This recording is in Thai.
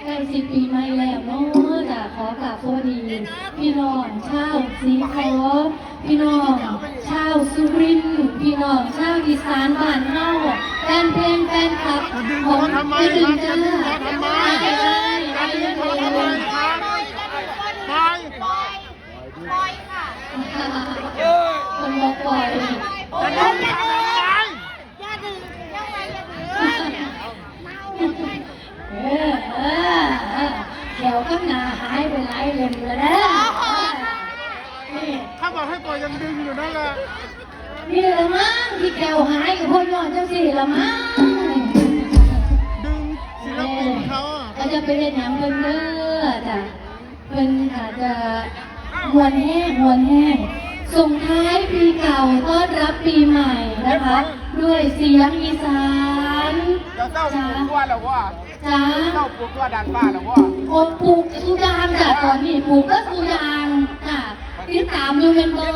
ใกล้สิปีใหม่แล้วเนาะจ้ะขอกราบสวัสดีพี่น้องชาวสีขอพี่น้องชาวสุรินทร์พี่น้องชาวอีสานบ้านเฮาแฟนเพลงแฟนคลับของพี่ดึงจ้าไปเลยไปเลยคนบอกปล่อยเดี๋ยวก็หนาหายไปหลายเล่มแล้วนะถ้าบอกให้ปล่อยยังดึงอยู่นั่นแหละนี่ละมั้งที่แกวหายกับพ่อยอดจังสิละมั้งดึงศิลปินเขาก็จะไปเล่นน้ำเพิ่นเด้อจ้ะเพิ่นอาจจะมวนแห้งส่งท้ายปีเก่าต้อนรับปีใหม่นะคะด้วยเสียงอีสานจ้าปลูกตัวแล้วว่าจ้าปลูกตัวดันบ้านแล้วว่าโอ้ปลูกสุยางจ้ะตอนนี้ปลูกก็สุยางค่ะติดตามอยู่เป็นบอ